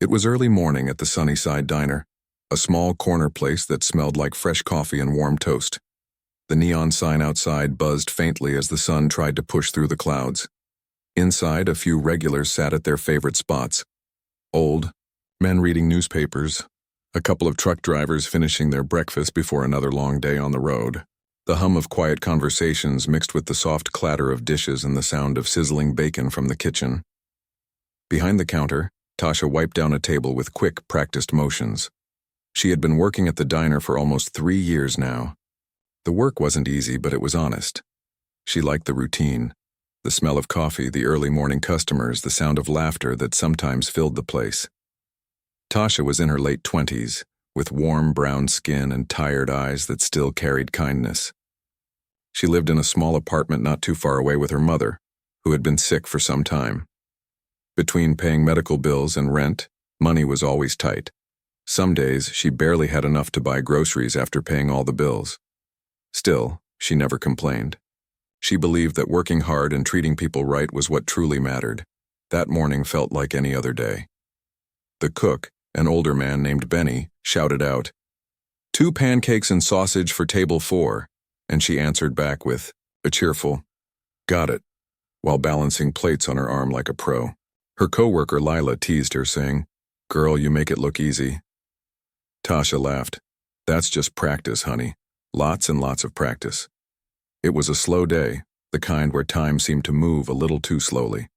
It was early morning at the Sunnyside Diner, a small corner place that smelled like fresh coffee and warm toast. The neon sign outside buzzed faintly as the sun tried to push through the clouds. Inside, a few regulars sat at their favorite spots. Old men reading newspapers, a couple of truck drivers finishing their breakfast before another long day on the road. The hum of quiet conversations mixed with the soft clatter of dishes and the sound of sizzling bacon from the kitchen. Behind the counter, Tasha wiped down a table with quick, practiced motions. She had been working at the diner for almost 3 years now. The work wasn't easy, but it was honest. She liked the routine, the smell of coffee, the early morning customers, the sound of laughter that sometimes filled the place. Tasha was in her late 20s, with warm brown skin and tired eyes that still carried kindness. She lived in a small apartment not too far away with her mother, who had been sick for some time. Between paying medical bills and rent, money was always tight. Some days, she barely had enough to buy groceries after paying all the bills. Still, she never complained. She believed that working hard and treating people right was what truly mattered. That morning felt like any other day. The cook, an older man named Benny, shouted out, "2 pancakes and sausage for table 4, and she answered back with a cheerful, "Got it," while balancing plates on her arm like a pro. Her coworker Lila teased her, saying, "Girl, you make it look easy." Tasha laughed. "That's just practice, honey. Lots and lots of practice." It was a slow day, the kind where time seemed to move a little too slowly.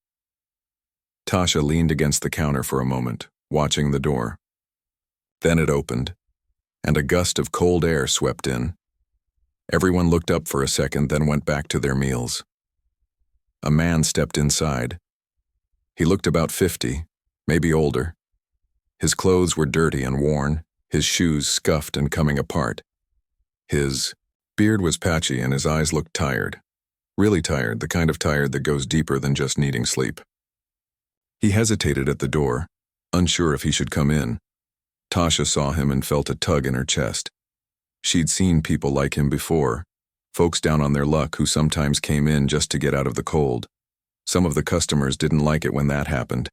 Tasha leaned against the counter for a moment, watching the door. Then it opened, and a gust of cold air swept in. Everyone looked up for a second, then went back to their meals. A man stepped inside. He looked about 50, maybe older. His clothes were dirty and worn, his shoes scuffed and coming apart. His beard was patchy and his eyes looked tired. Really tired, the kind of tired that goes deeper than just needing sleep. He hesitated at the door, unsure if he should come in. Tasha saw him and felt a tug in her chest. She'd seen people like him before, folks down on their luck who sometimes came in just to get out of the cold. Some of the customers didn't like it when that happened.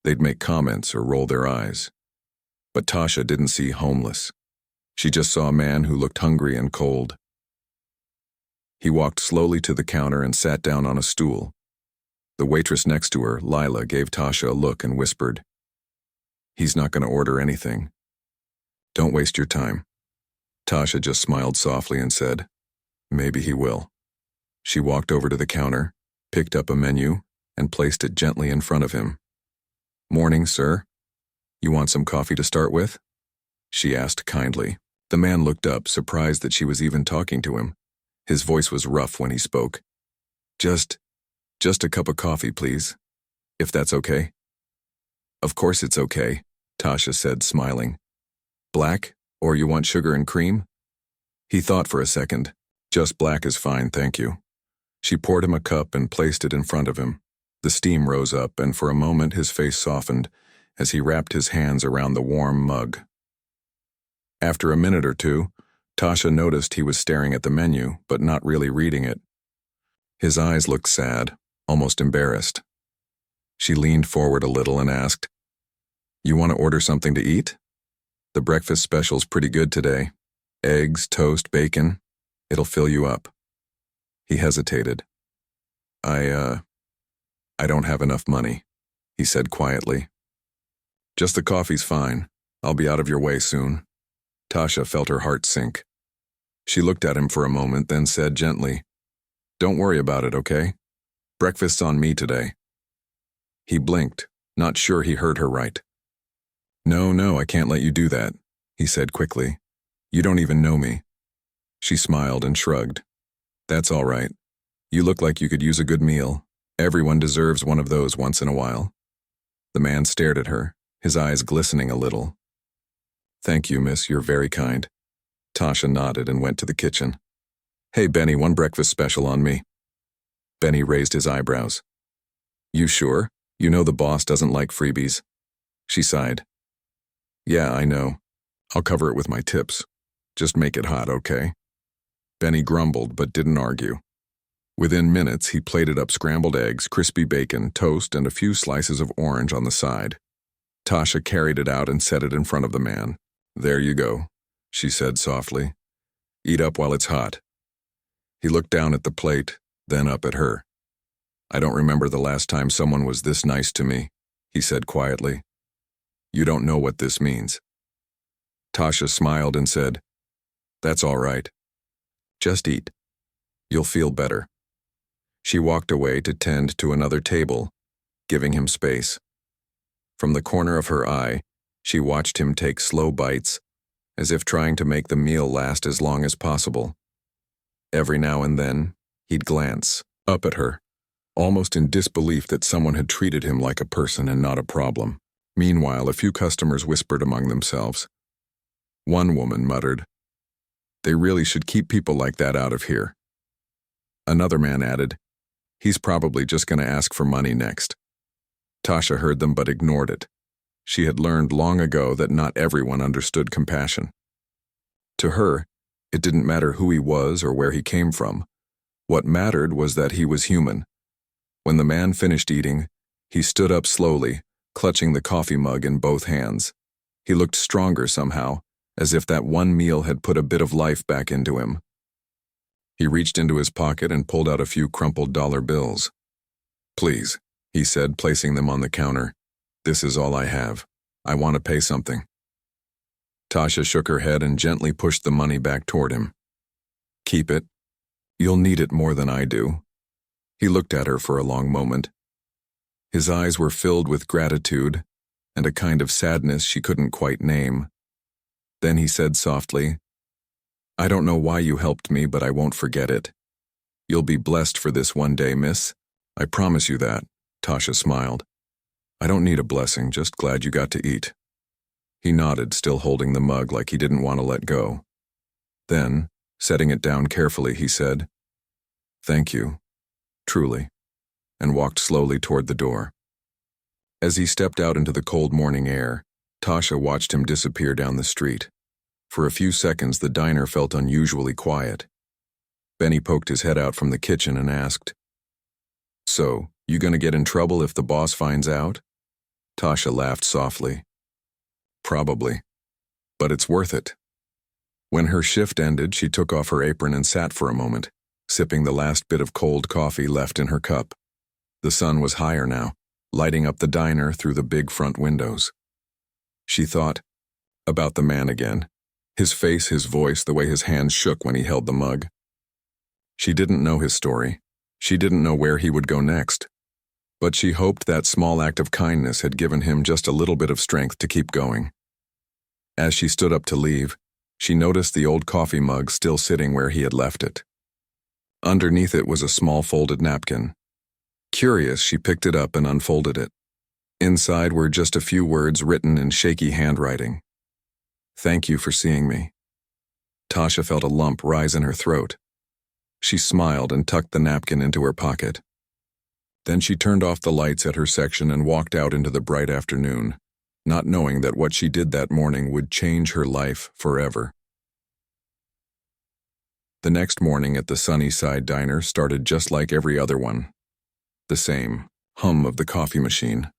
They'd make comments or roll their eyes. But Tasha didn't see homeless. She just saw a man who looked hungry and cold. He walked slowly to the counter and sat down on a stool. The waitress next to her, Lila, gave Tasha a look and whispered, "He's not going to order anything. Don't waste your time." Tasha just smiled softly and said, "Maybe he will." She walked over to the counter, picked up a menu, and placed it gently in front of him. "Morning, sir. You want some coffee to start with?" she asked kindly. The man looked up, surprised that she was even talking to him. His voice was rough when he spoke. Just a cup of coffee, please, if that's okay." "Of course it's okay," Tasha said, smiling. "Black, or you want sugar and cream?" He thought for a second. "Just black is fine, thank you." She poured him a cup and placed it in front of him. The steam rose up, and for a moment his face softened as he wrapped his hands around the warm mug. After a minute or two, Tasha noticed he was staring at the menu, but not really reading it. His eyes looked sad, almost embarrassed. She leaned forward a little and asked, "You want to order something to eat? The breakfast special's pretty good today. Eggs, toast, bacon. It'll fill you up." He hesitated. I don't have enough money," he said quietly. "Just the coffee's fine. I'll be out of your way soon." Tasha felt her heart sink. She looked at him for a moment, then said gently, "Don't worry about it, okay? Breakfast's on me today." He blinked, not sure he heard her right. No, I can't let you do that," he said quickly. "You don't even know me." She smiled and shrugged. "That's all right. You look like you could use a good meal. Everyone deserves one of those once in a while." The man stared at her, his eyes glistening a little. "Thank you, miss, you're very kind." Tasha nodded and went to the kitchen. "Hey, Benny, one breakfast special on me." Benny raised his eyebrows. "You sure? You know the boss doesn't like freebies." She sighed. "Yeah, I know. I'll cover it with my tips. Just make it hot, okay?" Benny grumbled but didn't argue. Within minutes, he plated up scrambled eggs, crispy bacon, toast, and a few slices of orange on the side. Tasha carried it out and set it in front of the man. "There you go," she said softly. "Eat up while it's hot." He looked down at the plate, then up at her. "I don't remember the last time someone was this nice to me," he said quietly. "You don't know what this means." Tasha smiled and said, "That's all right. Just eat. You'll feel better." She walked away to tend to another table, giving him space. From the corner of her eye, she watched him take slow bites, as if trying to make the meal last as long as possible. Every now and then, he'd glance up at her, almost in disbelief that someone had treated him like a person and not a problem. Meanwhile, a few customers whispered among themselves. One woman muttered, "They really should keep people like that out of here." Another man added, "He's probably just going to ask for money next." Tasha heard them but ignored it. She had learned long ago that not everyone understood compassion. To her, it didn't matter who he was or where he came from. What mattered was that he was human. When the man finished eating, he stood up slowly, clutching the coffee mug in both hands. He looked stronger somehow, as if that one meal had put a bit of life back into him. He reached into his pocket and pulled out a few crumpled dollar bills. "Please," he said, placing them on the counter. "This is all I have. I want to pay something." Tasha shook her head and gently pushed the money back toward him. "Keep it. You'll need it more than I do." He looked at her for a long moment. His eyes were filled with gratitude and a kind of sadness she couldn't quite name. Then he said softly, "I don't know why you helped me, but I won't forget it. You'll be blessed for this one day, miss. I promise you that." Tasha smiled. "I don't need a blessing, just glad you got to eat." He nodded, still holding the mug like he didn't want to let go. Then, setting it down carefully, he said, "Thank you, truly," and walked slowly toward the door. As he stepped out into the cold morning air, Tasha watched him disappear down the street. For a few seconds, the diner felt unusually quiet. Benny poked his head out from the kitchen and asked, "So, you gonna get in trouble if the boss finds out?" Tasha laughed softly. "Probably, but it's worth it." When her shift ended, she took off her apron and sat for a moment, sipping the last bit of cold coffee left in her cup. The sun was higher now, lighting up the diner through the big front windows. She thought about the man again. His face, his voice, the way his hands shook when he held the mug. She didn't know his story. She didn't know where he would go next. But she hoped that small act of kindness had given him just a little bit of strength to keep going. As she stood up to leave, she noticed the old coffee mug still sitting where he had left it. Underneath it was a small folded napkin. Curious, she picked it up and unfolded it. Inside were just a few words written in shaky handwriting. "Thank you for seeing me." Tasha felt a lump rise in her throat. She smiled and tucked the napkin into her pocket. Then she turned off the lights at her section and walked out into the bright afternoon, not knowing that what she did that morning would change her life forever. The next morning at the Sunnyside Diner started just like every other one. The same hum of the coffee machine,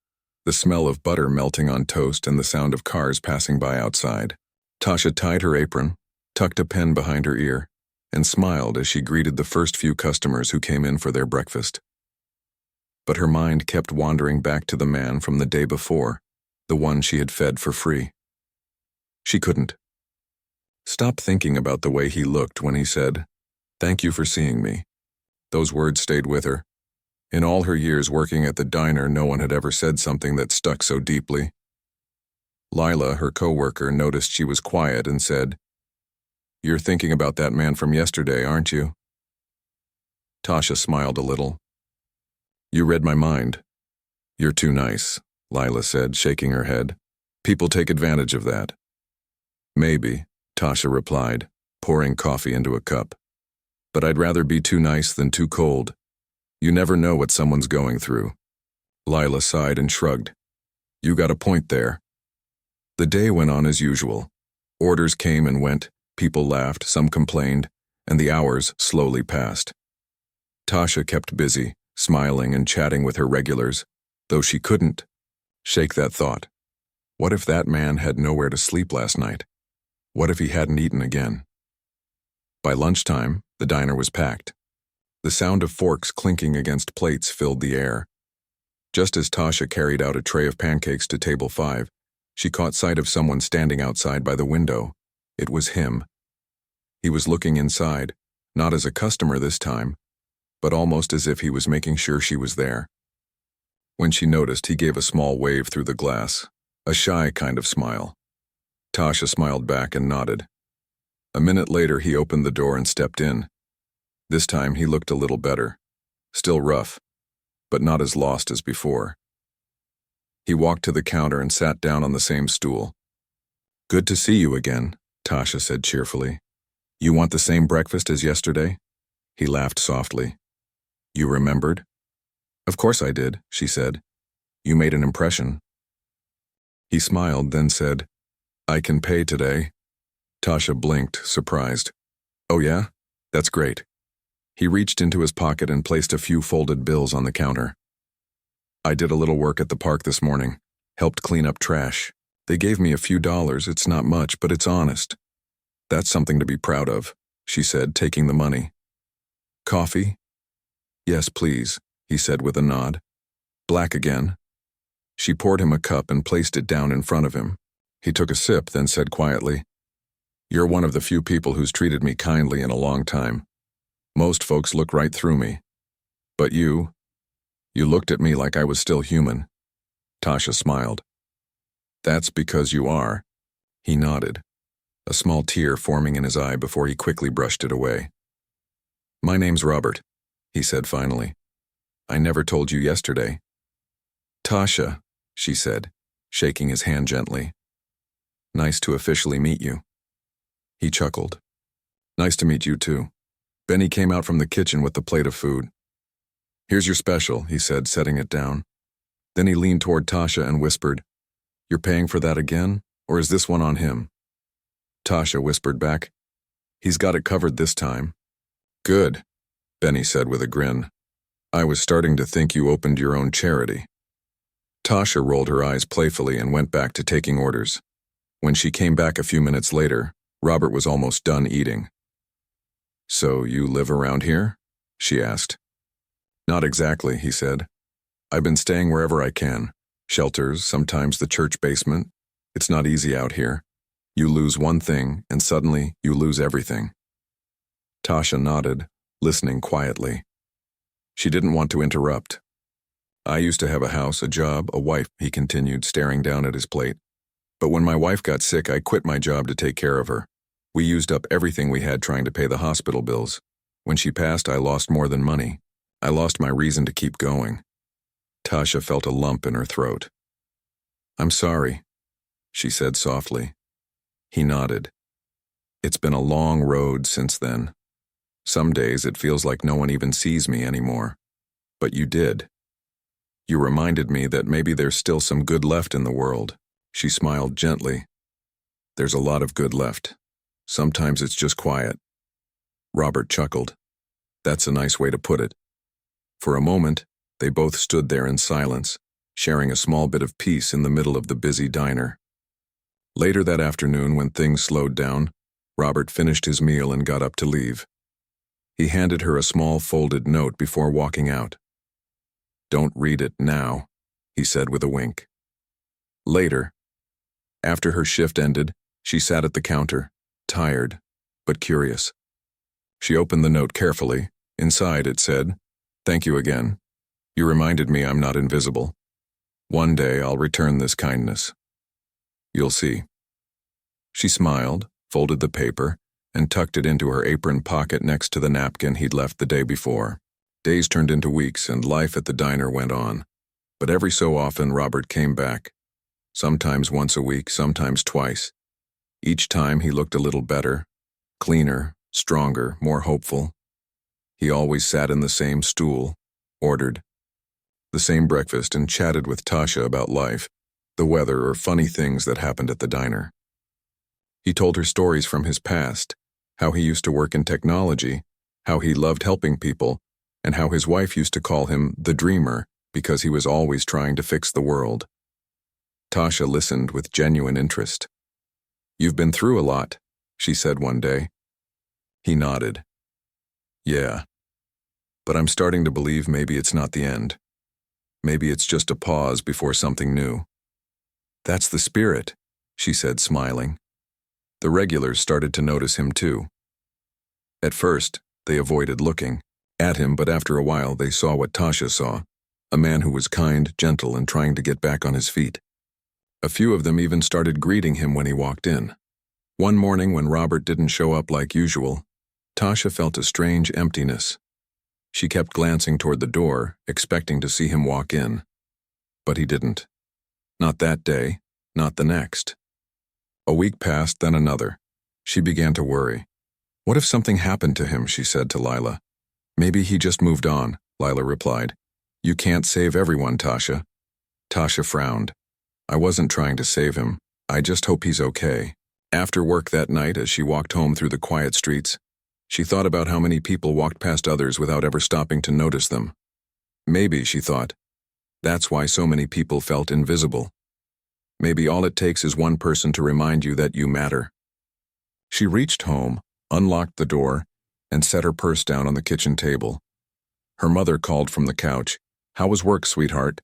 the smell of butter melting on toast, and the sound of cars passing by outside. Tasha tied her apron, tucked a pen behind her ear, and smiled as she greeted the first few customers who came in for their breakfast. But her mind kept wandering back to the man from the day before, the one she had fed for free. She couldn't stop thinking about the way he looked when he said, "Thank you for seeing me." Those words stayed with her. In all her years working at the diner, no one had ever said something that stuck so deeply. Lila, her co-worker, noticed she was quiet and said, "You're thinking about that man from yesterday, aren't you?" Tasha smiled a little. "You read my mind." "You're too nice," Lila said, shaking her head. "People take advantage of that." "Maybe," Tasha replied, pouring coffee into a cup. "But I'd rather be too nice than too cold. You never know what someone's going through." Lila sighed and shrugged. "You got a point there." The day went on as usual. Orders came and went, people laughed, some complained, and the hours slowly passed. Tasha kept busy, smiling and chatting with her regulars, though she couldn't shake that thought. What if that man had nowhere to sleep last night? What if he hadn't eaten again? By lunchtime, the diner was packed. The sound of forks clinking against plates filled the air. Just as Tasha carried out a tray of pancakes to table 5, she caught sight of someone standing outside by the window. It was him. He was looking inside, not as a customer this time, but almost as if he was making sure she was there. When she noticed, he gave a small wave through the glass, a shy kind of smile. Tasha smiled back and nodded. A minute later, he opened the door and stepped in. This time, he looked a little better. Still rough, but not as lost as before. He walked to the counter and sat down on the same stool. "Good to see you again," Tasha said cheerfully. "You want the same breakfast as yesterday?" He laughed softly. "You remembered?" "Of course I did," she said. "You made an impression." He smiled, then said, "I can pay today." Tasha blinked, surprised. "Oh yeah? That's great." He reached into his pocket and placed a few folded bills on the counter. "I did a little work at the park this morning, helped clean up trash. They gave me a few dollars. It's not much, but it's honest. That's something to be proud of," she said, taking the money. "Coffee?" "Yes, please," he said with a nod. "Black again?" She poured him a cup and placed it down in front of him. He took a sip, then said quietly, "You're one of the few people who's treated me kindly in a long time. Most folks look right through me. But you looked at me like I was still human." Tasha smiled. "That's because you are." He nodded, a small tear forming in his eye before he quickly brushed it away. "My name's Robert," he said finally. "I never told you yesterday." "Tasha," she said, shaking his hand gently. "Nice to officially meet you." He chuckled. "Nice to meet you too." Benny came out from the kitchen with the plate of food. "Here's your special," he said, setting it down. Then he leaned toward Tasha and whispered, "You're paying for that again, or is this one on him?" Tasha whispered back, "He's got it covered this time." "Good," Benny said with a grin. "I was starting to think you opened your own charity." Tasha rolled her eyes playfully and went back to taking orders. When she came back a few minutes later, Robert was almost done eating. "So you live around here?" she asked. "Not exactly," he said. "I've been staying wherever I can. Shelters, sometimes the church basement. It's not easy out here. You lose one thing, and suddenly you lose everything." Tasha nodded, listening quietly. She didn't want to interrupt. "I used to have a house, a job, a wife," he continued, staring down at his plate. "But when my wife got sick, I quit my job to take care of her. We used up everything we had trying to pay the hospital bills. When she passed, I lost more than money. I lost my reason to keep going." Tasha felt a lump in her throat. "I'm sorry," she said softly. He nodded. "It's been a long road since then. Some days it feels like no one even sees me anymore. But you did. You reminded me that maybe there's still some good left in the world." She smiled gently. "There's a lot of good left. Sometimes it's just quiet." Robert chuckled. "That's a nice way to put it." For a moment, they both stood there in silence, sharing a small bit of peace in the middle of the busy diner. Later that afternoon, when things slowed down, Robert finished his meal and got up to leave. He handed her a small folded note before walking out. "Don't read it now," he said with a wink. Later, after her shift ended, she sat at the counter, tired, but curious. She opened the note carefully. Inside it said, "Thank you again. You reminded me I'm not invisible. One day I'll return this kindness. You'll see." She smiled, folded the paper, and tucked it into her apron pocket next to the napkin he'd left the day before. Days turned into weeks, and life at the diner went on. But every so often, Robert came back. Sometimes once a week, sometimes twice. Each time he looked a little better, cleaner, stronger, more hopeful. He always sat in the same stool, ordered the same breakfast, and chatted with Tasha about life, the weather, or funny things that happened at the diner. He told her stories from his past, how he used to work in technology, how he loved helping people, and how his wife used to call him the dreamer because he was always trying to fix the world. Tasha listened with genuine interest. "You've been through a lot," she said one day. He nodded. "Yeah. But I'm starting to believe maybe it's not the end. Maybe it's just a pause before something new." "That's the spirit," she said, smiling. The regulars started to notice him too. At first, they avoided looking at him, but after a while they saw what Tasha saw, a man who was kind, gentle, and trying to get back on his feet. A few of them even started greeting him when he walked in. One morning when Robert didn't show up like usual, Tasha felt a strange emptiness. She kept glancing toward the door, expecting to see him walk in. But he didn't. Not that day, not the next. A week passed, then another. She began to worry. "What if something happened to him?" she said to Lila. "Maybe he just moved on," Lila replied. "You can't save everyone, Tasha." Tasha frowned. "I wasn't trying to save him. I just hope he's okay." After work that night, as she walked home through the quiet streets, she thought about how many people walked past others without ever stopping to notice them. Maybe, she thought, that's why so many people felt invisible. Maybe all it takes is one person to remind you that you matter. She reached home, unlocked the door, and set her purse down on the kitchen table. Her mother called from the couch. "How was work, sweetheart?"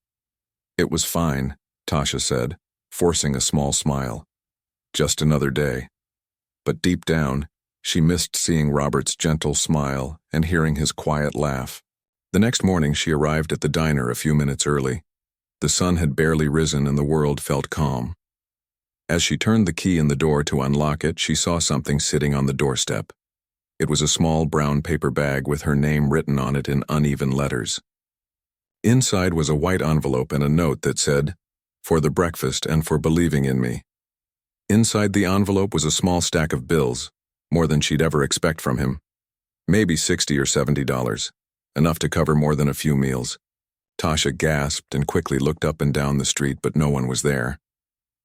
"It was fine," Tasha said, forcing a small smile. Just another day. But deep down, she missed seeing Robert's gentle smile and hearing his quiet laugh. The next morning she arrived at the diner a few minutes early. The sun had barely risen and the world felt calm. As she turned the key in the door to unlock it, she saw something sitting on the doorstep. It was a small brown paper bag with her name written on it in uneven letters. Inside was a white envelope and a note that said, "For the breakfast and for believing in me." Inside the envelope was a small stack of bills, more than she'd ever expect from him. Maybe $60 or $70, enough to cover more than a few meals. Tasha gasped and quickly looked up and down the street, but no one was there.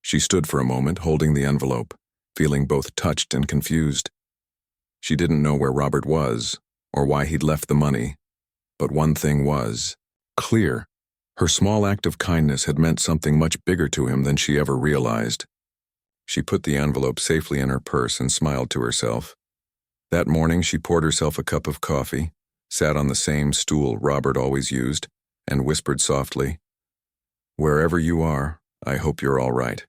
She stood for a moment, holding the envelope, feeling both touched and confused. She didn't know where Robert was, or why he'd left the money, but one thing was clear. Her small act of kindness had meant something much bigger to him than she ever realized. She put the envelope safely in her purse and smiled to herself. That morning she poured herself a cup of coffee, sat on the same stool Robert always used, and whispered softly, "Wherever you are, I hope you're all right."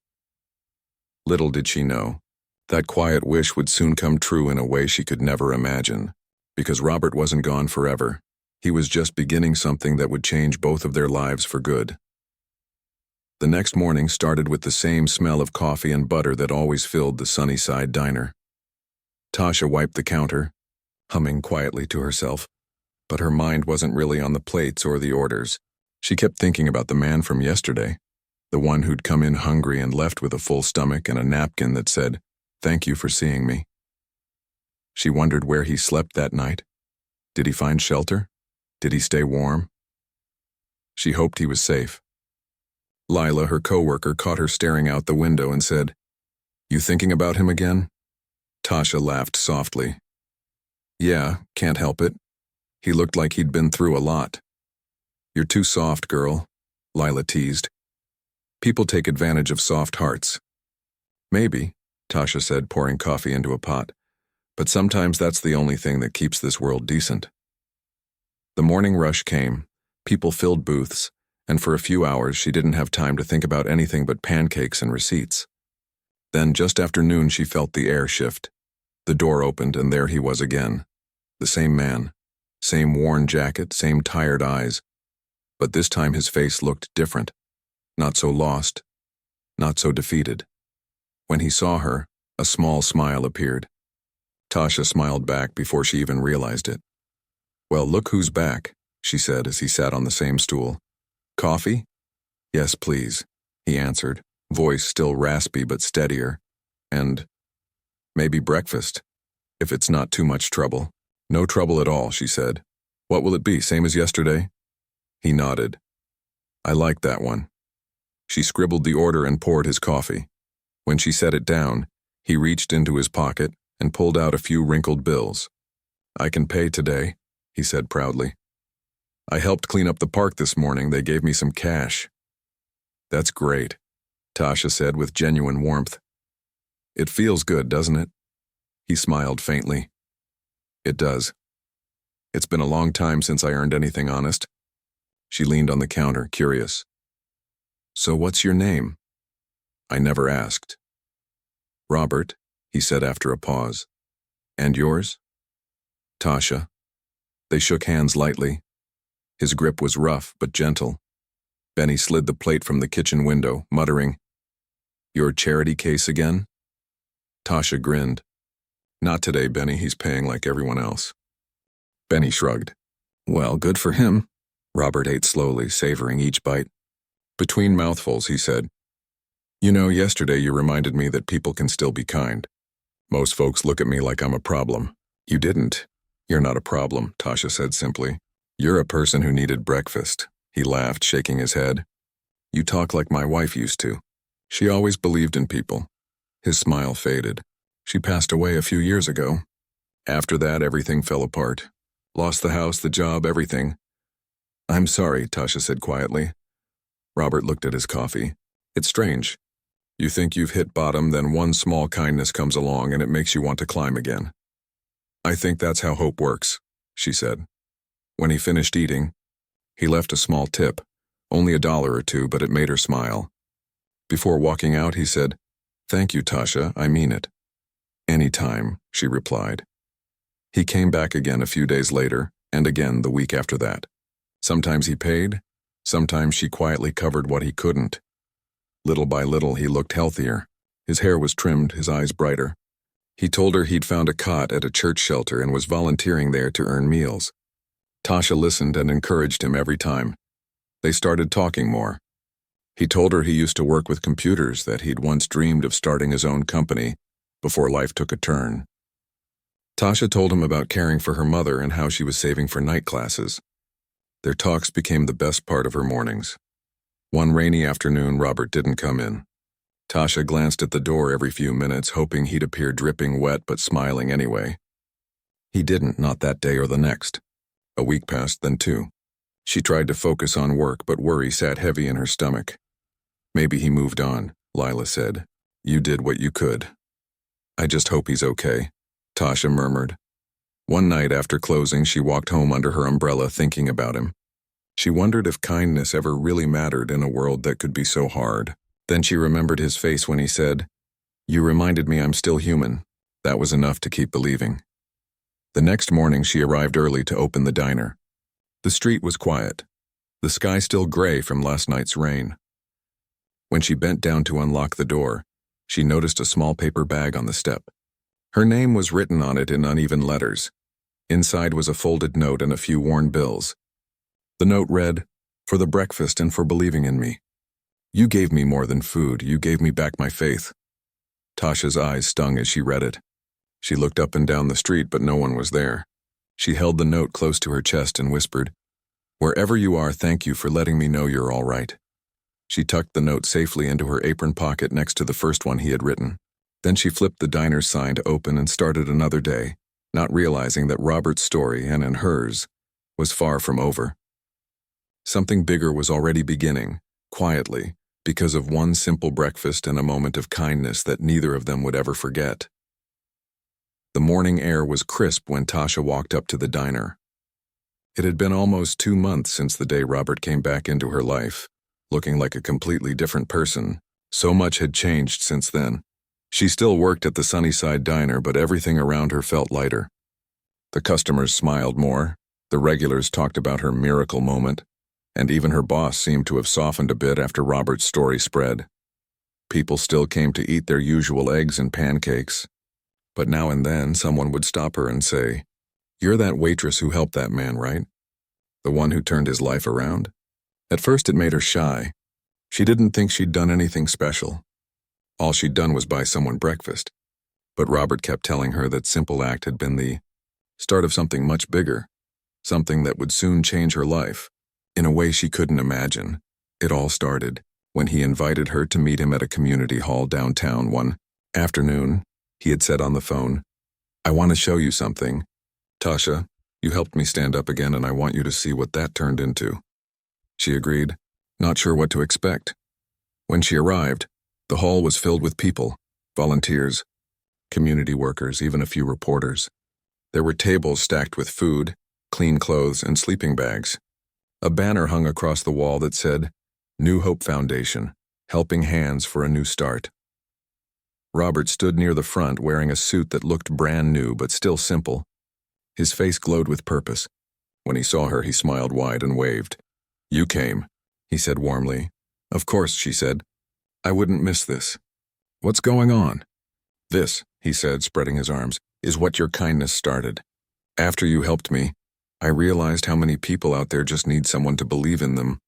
Little did she know, that quiet wish would soon come true in a way she could never imagine, because Robert wasn't gone forever. He was just beginning something that would change both of their lives for good. The next morning started with the same smell of coffee and butter that always filled the Sunnyside diner. Tasha wiped the counter, humming quietly to herself, but her mind wasn't really on the plates or the orders. She kept thinking about the man from yesterday, the one who'd come in hungry and left with a full stomach and a napkin that said, "Thank you for seeing me." She wondered where he slept that night. Did he find shelter? Did he stay warm? She hoped he was safe. Lila, her coworker, caught her staring out the window and said, "You thinking about him again?" Tasha laughed softly. "Yeah, can't help it. He looked like he'd been through a lot." "You're too soft, girl," Lila teased. "People take advantage of soft hearts." "Maybe," Tasha said, pouring coffee into a pot, "but sometimes that's the only thing that keeps this world decent." The morning rush came. People filled booths, and for a few hours she didn't have time to think about anything but pancakes and receipts. Then, just after noon, she felt the air shift. The door opened, and there he was again. The same man. Same worn jacket, same tired eyes. But this time his face looked different. Not so lost. Not so defeated. When he saw her, a small smile appeared. Tasha smiled back before she even realized it. "Well, look who's back," she said as he sat on the same stool. "Coffee?" "Yes, please," he answered, voice still raspy but steadier. "And maybe breakfast, if it's not too much trouble." "No trouble at all," she said. "What will it be, same as yesterday?" He nodded. "I like that one." She scribbled the order and poured his coffee. When she set it down, he reached into his pocket and pulled out a few wrinkled bills. "I can pay today," he said proudly. "I helped clean up the park this morning. They gave me some cash." "That's great." Tasha said with genuine warmth. It feels good, doesn't it? He smiled faintly. It does. It's been a long time since I earned anything honest. She leaned on the counter, curious. So what's your name? I never asked. Robert, he said after a pause. And yours? Tasha. They shook hands lightly. His grip was rough but gentle. Benny slid the plate from the kitchen window, muttering, Your charity case again? Tasha grinned. Not today, Benny. He's paying like everyone else. Benny shrugged. Well, good for him. Robert ate slowly, savoring each bite. Between mouthfuls, he said, You know, yesterday you reminded me that people can still be kind. Most folks look at me like I'm a problem. You didn't. You're not a problem, Tasha said simply. You're a person who needed breakfast. He laughed, shaking his head. You talk like my wife used to. She always believed in people. His smile faded. She passed away a few years ago. After that, everything fell apart. Lost the house, the job, everything. I'm sorry, Tasha said quietly. Robert looked at his coffee. It's strange. You think you've hit bottom, then one small kindness comes along and it makes you want to climb again. I think that's how hope works, she said. When he finished eating, he left a small tip, only $1 or $2, but it made her smile. Before walking out, he said, Thank you, Tasha, I mean it. Anytime, she replied. He came back again a few days later, and again the week after that. Sometimes he paid, sometimes she quietly covered what he couldn't. Little by little, he looked healthier. His hair was trimmed, his eyes brighter. He told her he'd found a cot at a church shelter and was volunteering there to earn meals. Tasha listened and encouraged him every time. They started talking more. He told her he used to work with computers, that he'd once dreamed of starting his own company before life took a turn. Tasha told him about caring for her mother and how she was saving for night classes. Their talks became the best part of her mornings. One rainy afternoon, Robert didn't come in. Tasha glanced at the door every few minutes, hoping he'd appear dripping wet but smiling anyway. He didn't, not that day or the next. A week passed, then 2. She tried to focus on work, but worry sat heavy in her stomach. Maybe he moved on, Lila said. You did what you could. I just hope he's okay, Tasha murmured. One night after closing, she walked home under her umbrella thinking about him. She wondered if kindness ever really mattered in a world that could be so hard. Then she remembered his face when he said, You reminded me I'm still human. That was enough to keep believing. The next morning she arrived early to open the diner. The street was quiet, the sky still gray from last night's rain. When she bent down to unlock the door, she noticed a small paper bag on the step. Her name was written on it in uneven letters. Inside was a folded note and a few worn bills. The note read, For the breakfast and for believing in me. You gave me more than food, you gave me back my faith. Tasha's eyes stung as she read it. She looked up and down the street, but no one was there. She held the note close to her chest and whispered, Wherever you are, thank you for letting me know you're all right. She tucked the note safely into her apron pocket next to the first one he had written. Then she flipped the diner's sign to open and started another day, not realizing that Robert's story, and in hers, was far from over. Something bigger was already beginning, quietly, because of one simple breakfast and a moment of kindness that neither of them would ever forget. The morning air was crisp when Tasha walked up to the diner. It had been almost 2 months since the day Robert came back into her life, looking like a completely different person. So much had changed since then. She still worked at the Sunnyside Diner, but everything around her felt lighter. The customers smiled more, the regulars talked about her miracle moment, and even her boss seemed to have softened a bit after Robert's story spread. People still came to eat their usual eggs and pancakes, but now and then someone would stop her and say, You're that waitress who helped that man, right? The one who turned his life around? At first it made her shy. She didn't think she'd done anything special. All she'd done was buy someone breakfast. But Robert kept telling her that simple act had been the start of something much bigger, something that would soon change her life, in a way she couldn't imagine. It all started when he invited her to meet him at a community hall downtown one afternoon. He had said on the phone, I want to show you something. Tasha, you helped me stand up again and I want you to see what that turned into. She agreed, not sure what to expect. When she arrived, The hall was filled with people, volunteers, community workers, even a few reporters. There were tables stacked with food, clean clothes, and sleeping bags. A banner hung across the wall that said, "New Hope Foundation, helping hands for a new start." Robert stood near the front wearing a suit that looked brand new but still simple. His face glowed with purpose. When he saw her, he smiled wide and waved. "You came," he said warmly. "Of course," she said. "I wouldn't miss this." "What's going on?" "This," he said, spreading his arms, "is what your kindness started. After you helped me, I realized how many people out there just need someone to believe in them.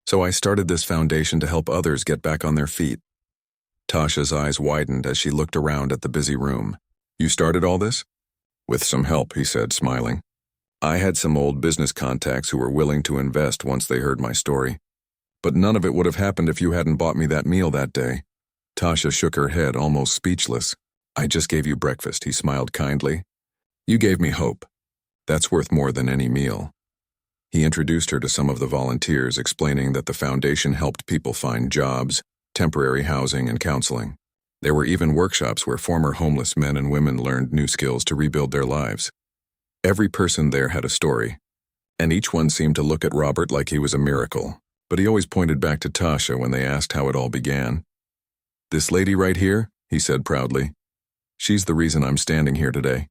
So I started this foundation to help others get back on their feet." Tasha's eyes widened as she looked around at the busy room. "You started all this?" "With some help," he said, smiling. "I had some old business contacts who were willing to invest once they heard my story. But none of it would have happened if you hadn't bought me that meal that day." Tasha shook her head, almost speechless. "I just gave you breakfast," he smiled kindly. "You gave me hope. That's worth more than any meal." He introduced her to some of the volunteers, explaining that the foundation helped people find jobs, temporary housing, and counseling. There were even workshops where former homeless men and women learned new skills to rebuild their lives. Every person there had a story, and each one seemed to look at Robert like he was a miracle, but he always pointed back to Tasha when they asked how it all began. "This lady right here," he said proudly. "She's the reason I'm standing here today."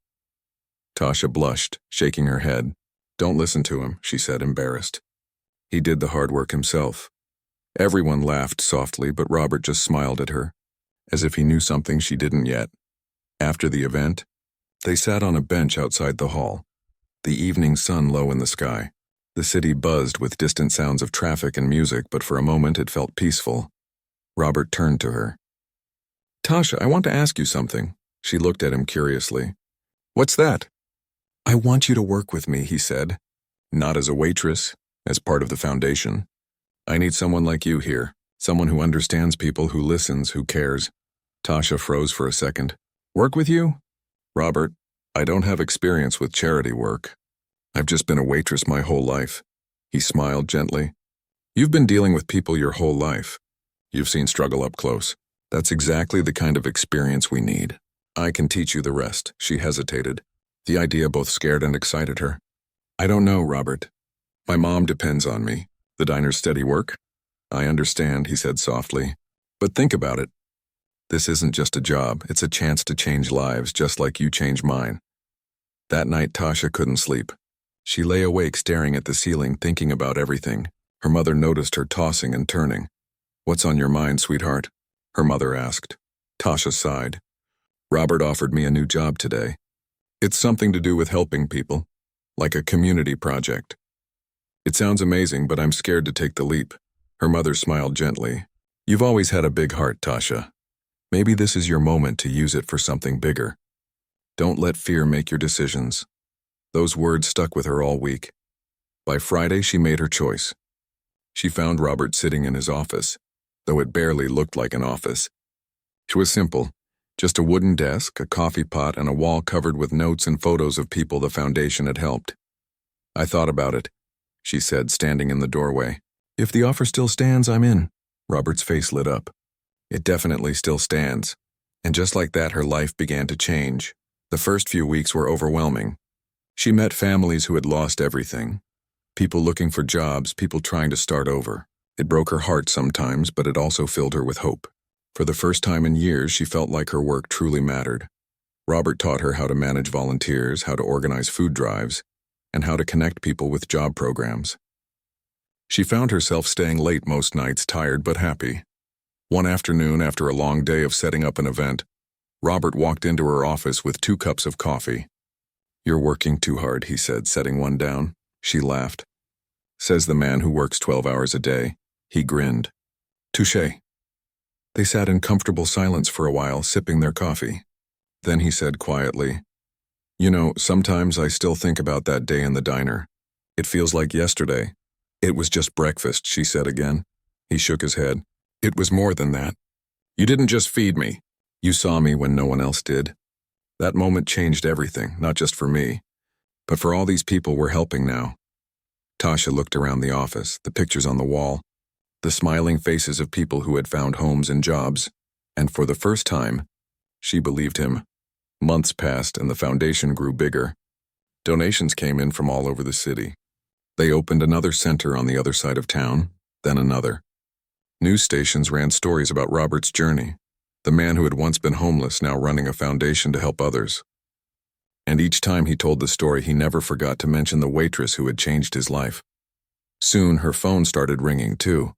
Tasha blushed, shaking her head. "Don't listen to him," she said, embarrassed. "He did the hard work himself." Everyone laughed softly, but Robert just smiled at her, as if he knew something she didn't yet. After the event, they sat on a bench outside the hall, the evening sun low in the sky. The city buzzed with distant sounds of traffic and music, but for a moment it felt peaceful. Robert turned to her. "Tasha, I want to ask you something." She looked at him curiously. "What's that?" "I want you to work with me," he said. "Not as a waitress, as part of the foundation. I need someone like you here, someone who understands people, who listens, who cares." Tasha froze for a second. "Work with you?" "Robert, I don't have experience with charity work. I've just been a waitress my whole life." He smiled gently. "You've been dealing with people your whole life. You've seen struggle up close. That's exactly the kind of experience we need. I can teach you the rest." She hesitated. The idea both scared and excited her. "I don't know, Robert. My mom depends on me. The diner's steady work?" "I understand," he said softly. "But think about it. This isn't just a job. It's a chance to change lives, just like you changed mine." That night, Tasha couldn't sleep. She lay awake staring at the ceiling, thinking about everything. Her mother noticed her tossing and turning. "What's on your mind, sweetheart?" her mother asked. Tasha sighed. "Robert offered me a new job today. It's something to do with helping people, like a community project. It sounds amazing, but I'm scared to take the leap." Her mother smiled gently. "You've always had a big heart, Tasha. Maybe this is your moment to use it for something bigger. Don't let fear make your decisions." Those words stuck with her all week. By Friday, she made her choice. She found Robert sitting in his office, though it barely looked like an office. It was simple. Just a wooden desk, a coffee pot, and a wall covered with notes and photos of people the foundation had helped. "I thought about it," she said, standing in the doorway. "If the offer still stands, I'm in." Robert's face lit up. "It definitely still stands." And just like that, her life began to change. The first few weeks were overwhelming. She met families who had lost everything. People looking for jobs, people trying to start over. It broke her heart sometimes, but it also filled her with hope. For the first time in years, she felt like her work truly mattered. Robert taught her how to manage volunteers, how to organize food drives, and how to connect people with job programs. She found herself staying late most nights, tired but happy. One afternoon, after a long day of setting up an event, Robert walked into her office with 2 cups of coffee. "You're working too hard," he said, setting one down. She laughed. "Says the man who works 12 hours a day." He grinned. "Touché." They sat in comfortable silence for a while, sipping their coffee. Then he said quietly, "You know, sometimes I still think about that day in the diner. It feels like yesterday." "It was just breakfast," she said again. He shook his head. "It was more than that. You didn't just feed me. You saw me when no one else did. That moment changed everything, not just for me, but for all these people we're helping now." Tasha looked around the office, the pictures on the wall, the smiling faces of people who had found homes and jobs. And for the first time, she believed him. Months passed and the foundation grew bigger. Donations came in from all over the city. They opened another center on the other side of town, then another. News stations ran stories about Robert's journey, the man who had once been homeless now running a foundation to help others. And each time he told the story, he never forgot to mention the waitress who had changed his life. Soon, her phone started ringing, too.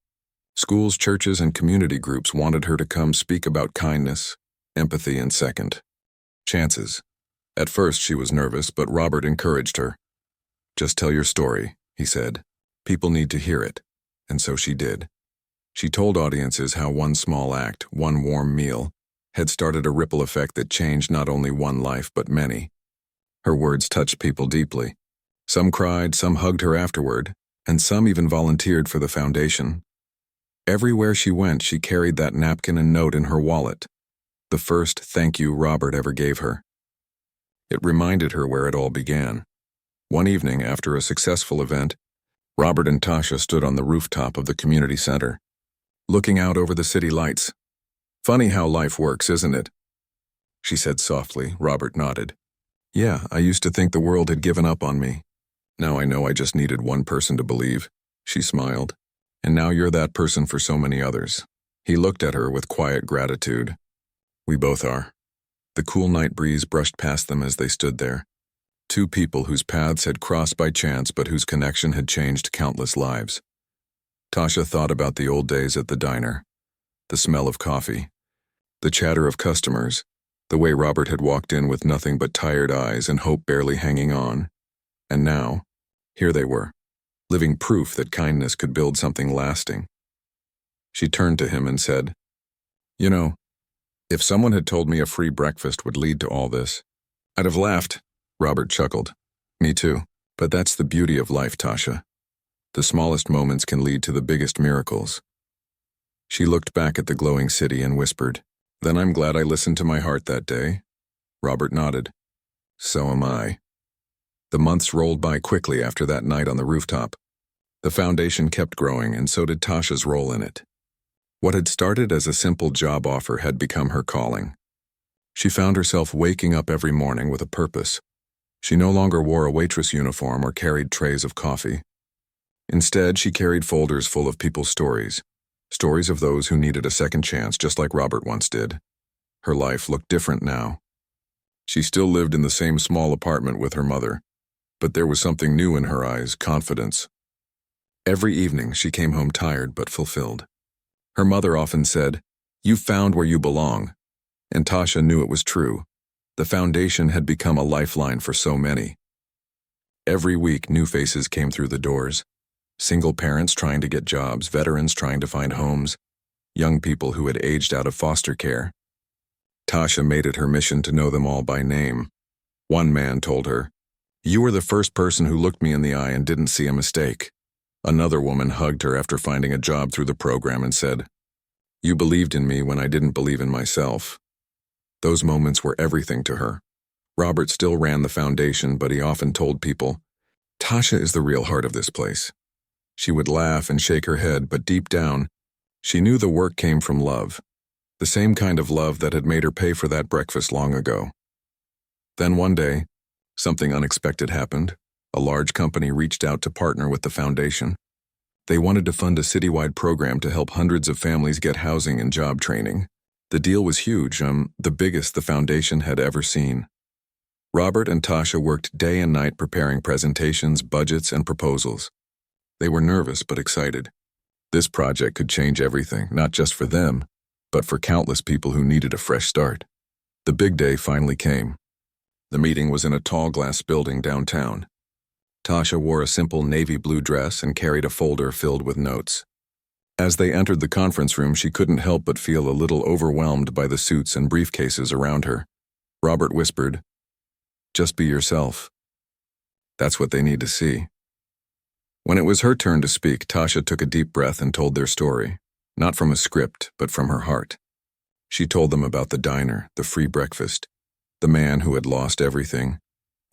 Schools, churches, and community groups wanted her to come speak about kindness, empathy, and second chances. At first, she was nervous, but Robert encouraged her. "Just tell your story," he said. "People need to hear it." And so she did. She told audiences how one small act, one warm meal, had started a ripple effect that changed not only one life, but many. Her words touched people deeply. Some cried, some hugged her afterward, and some even volunteered for the foundation. Everywhere she went, she carried that napkin and note in her wallet, the first thank you Robert ever gave her. It reminded her where it all began. One evening, after a successful event, Robert and Tasha stood on the rooftop of the community center, looking out over the city lights. "Funny how life works, isn't it?" she said softly. Robert nodded. "Yeah, I used to think the world had given up on me. Now I know I just needed one person to believe," she smiled. "And now you're that person for so many others." He looked at her with quiet gratitude. "We both are." The cool night breeze brushed past them as they stood there. Two people whose paths had crossed by chance but whose connection had changed countless lives. Tasha thought about the old days at the diner, the smell of coffee, the chatter of customers, the way Robert had walked in with nothing but tired eyes and hope barely hanging on. And now, here they were, living proof that kindness could build something lasting. She turned to him and said, "You know, if someone had told me a free breakfast would lead to all this, I'd have laughed." Robert chuckled. "Me too. But that's the beauty of life, Tasha. The smallest moments can lead to the biggest miracles." She looked back at the glowing city and whispered, "Then I'm glad I listened to my heart that day." Robert nodded. "So am I." The months rolled by quickly after that night on the rooftop. The foundation kept growing, and so did Tasha's role in it. What had started as a simple job offer had become her calling. She found herself waking up every morning with a purpose. She no longer wore a waitress uniform or carried trays of coffee. Instead, she carried folders full of people's stories, stories of those who needed a second chance, just like Robert once did. Her life looked different now. She still lived in the same small apartment with her mother, but there was something new in her eyes, confidence. Every evening, she came home tired but fulfilled. Her mother often said, "You found where you belong." And Tasha knew it was true. The foundation had become a lifeline for so many. Every week, new faces came through the doors. Single parents trying to get jobs, veterans trying to find homes, young people who had aged out of foster care. Tasha made it her mission to know them all by name. One man told her, "You were the first person who looked me in the eye and didn't see a mistake." Another woman hugged her after finding a job through the program and said, "You believed in me when I didn't believe in myself." Those moments were everything to her. Robert still ran the foundation, but he often told people, "Tasha is the real heart of this place." She would laugh and shake her head, but deep down, she knew the work came from love, the same kind of love that had made her pay for that breakfast long ago. Then one day, something unexpected happened. A large company reached out to partner with the foundation. They wanted to fund a citywide program to help hundreds of families get housing and job training. The deal was huge, the biggest the foundation had ever seen. Robert and Tasha worked day and night preparing presentations, budgets, and proposals. They were nervous but excited. This project could change everything, not just for them, but for countless people who needed a fresh start. The big day finally came. The meeting was in a tall glass building downtown. Tasha wore a simple navy blue dress and carried a folder filled with notes. As they entered the conference room, she couldn't help but feel a little overwhelmed by the suits and briefcases around her. Robert whispered, "Just be yourself. That's what they need to see." When it was her turn to speak, Tasha took a deep breath and told their story, not from a script, but from her heart. She told them about the diner, the free breakfast, the man who had lost everything,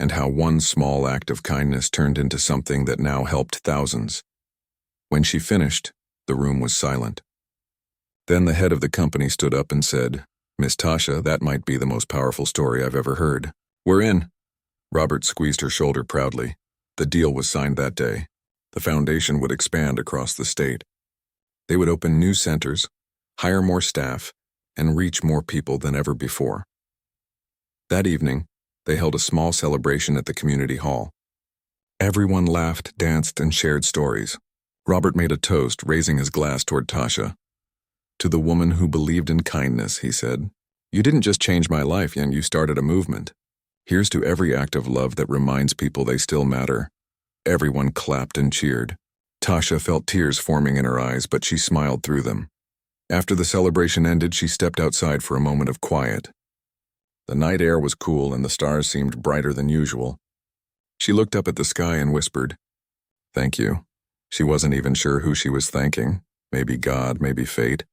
and how one small act of kindness turned into something that now helped thousands. When she finished, the room was silent. Then the head of the company stood up and said, "Miss Tasha, that might be the most powerful story I've ever heard." "We're in." Robert squeezed her shoulder proudly. The deal was signed that day. The foundation would expand across the state. They would open new centers, hire more staff, and reach more people than ever before. That evening, they held a small celebration at the community hall. Everyone laughed, danced, and shared stories. Robert made a toast, raising his glass toward Tasha. "To the woman who believed in kindness," he said. "You didn't just change my life, and you started a movement. Here's to every act of love that reminds people they still matter." Everyone clapped and cheered. Tasha felt tears forming in her eyes, but she smiled through them. After the celebration ended, she stepped outside for a moment of quiet. The night air was cool and the stars seemed brighter than usual. She looked up at the sky and whispered, "Thank you." She wasn't even sure who she was thanking. Maybe God, maybe fate.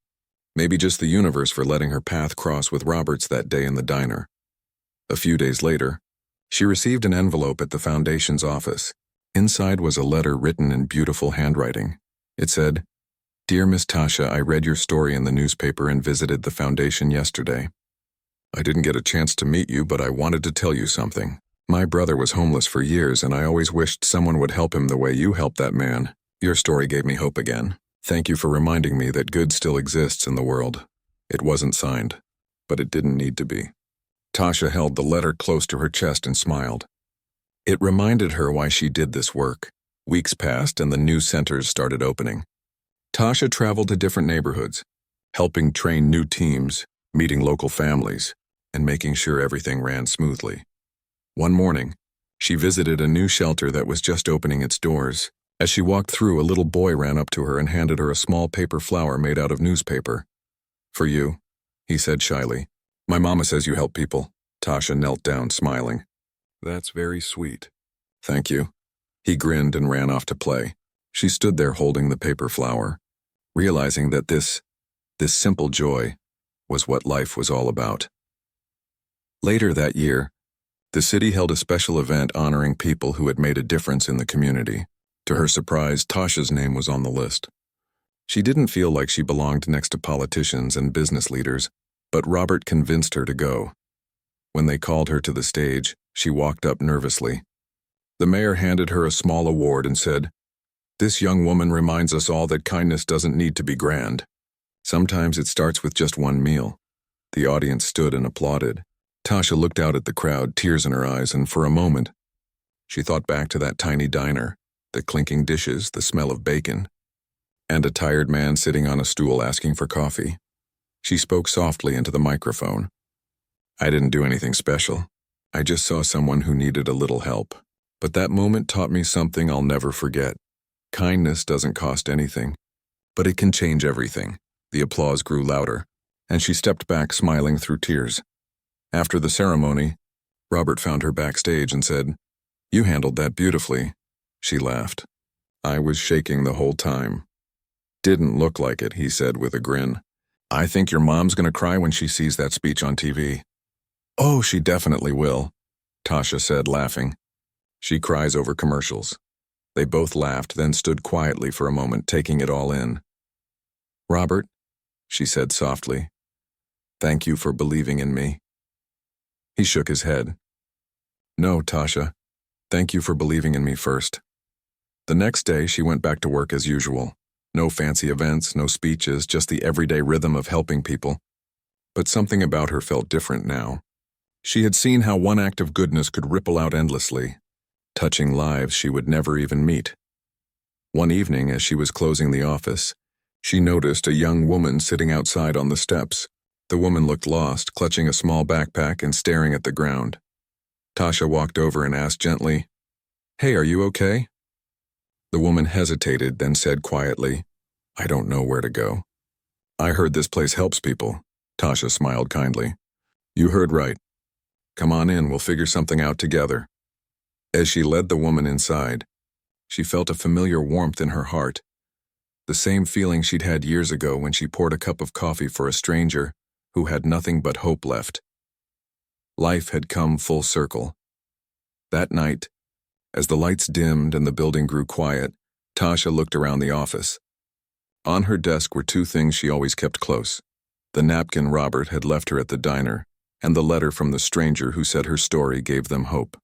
Maybe just the universe for letting her path cross with Robert's that day in the diner. A few days later, she received an envelope at the foundation's office. Inside was a letter written in beautiful handwriting. It said, "Dear Miss Tasha, I read your story in the newspaper and visited the foundation yesterday. I didn't get a chance to meet you, but I wanted to tell you something. My brother was homeless for years, and I always wished someone would help him the way you helped that man. Your story gave me hope again. Thank you for reminding me that good still exists in the world." It wasn't signed, but it didn't need to be. Tasha held the letter close to her chest and smiled. It reminded her why she did this work. Weeks passed and the new centers started opening. Tasha traveled to different neighborhoods, helping train new teams, meeting local families, and making sure everything ran smoothly. One morning, she visited a new shelter that was just opening its doors. As she walked through, a little boy ran up to her and handed her a small paper flower made out of newspaper. "For you," he said shyly. "My mama says you help people." Tasha knelt down, smiling. "That's very sweet." "Thank you." He grinned and ran off to play. She stood there holding the paper flower, realizing that this simple joy was what life was all about. Later that year, the city held a special event honoring people who had made a difference in the community. To her surprise, Tasha's name was on the list. She didn't feel like she belonged next to politicians and business leaders, but Robert convinced her to go. When they called her to the stage, she walked up nervously. The mayor handed her a small award and said, "This young woman reminds us all that kindness doesn't need to be grand. Sometimes it starts with just one meal." The audience stood and applauded. Tasha looked out at the crowd, tears in her eyes, and for a moment, she thought back to that tiny diner, the clinking dishes, the smell of bacon, and a tired man sitting on a stool asking for coffee. She spoke softly into the microphone. "I didn't do anything special. I just saw someone who needed a little help. But that moment taught me something I'll never forget. Kindness doesn't cost anything, but it can change everything." The applause grew louder, and she stepped back, smiling through tears. After the ceremony, Robert found her backstage and said, "You handled that beautifully." She laughed. "I was shaking the whole time." "Didn't look like it," he said with a grin. "I think your mom's gonna cry when she sees that speech on TV." "Oh, she definitely will," Tasha said, laughing. "She cries over commercials." They both laughed, then stood quietly for a moment, taking it all in. "Robert," she said softly, "thank you for believing in me." He shook his head. "No, Tasha, thank you for believing in me first." The next day, she went back to work as usual. No fancy events, no speeches, just the everyday rhythm of helping people. But something about her felt different now. She had seen how one act of goodness could ripple out endlessly, touching lives she would never even meet. One evening, as she was closing the office, she noticed a young woman sitting outside on the steps. The woman looked lost, clutching a small backpack and staring at the ground. Tasha walked over and asked gently, "Hey, are you okay?" The woman hesitated, then said quietly, "I don't know where to go." "I heard this place helps people." Tasha smiled kindly. "You heard right. Come on in, we'll figure something out together." As she led the woman inside, she felt a familiar warmth in her heart, the same feeling she'd had years ago when she poured a cup of coffee for a stranger who had nothing but hope left. Life had come full circle. That night, as the lights dimmed and the building grew quiet, Tasha looked around the office. On her desk were two things she always kept close: the napkin Robert had left her at the diner, and the letter from the stranger who said her story gave them hope.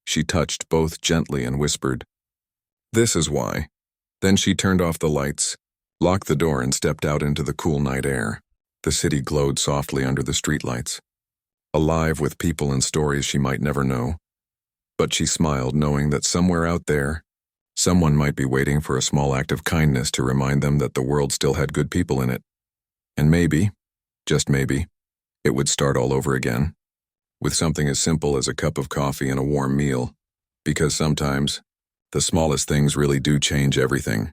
She touched both gently and whispered, "This is why." Then she turned off the lights, locked the door, and stepped out into the cool night air. The city glowed softly under the streetlights, alive with people and stories she might never know. But she smiled, knowing that somewhere out there, someone might be waiting for a small act of kindness to remind them that the world still had good people in it. And maybe, just maybe, it would start all over again, with something as simple as a cup of coffee and a warm meal, because sometimes, the smallest things really do change everything.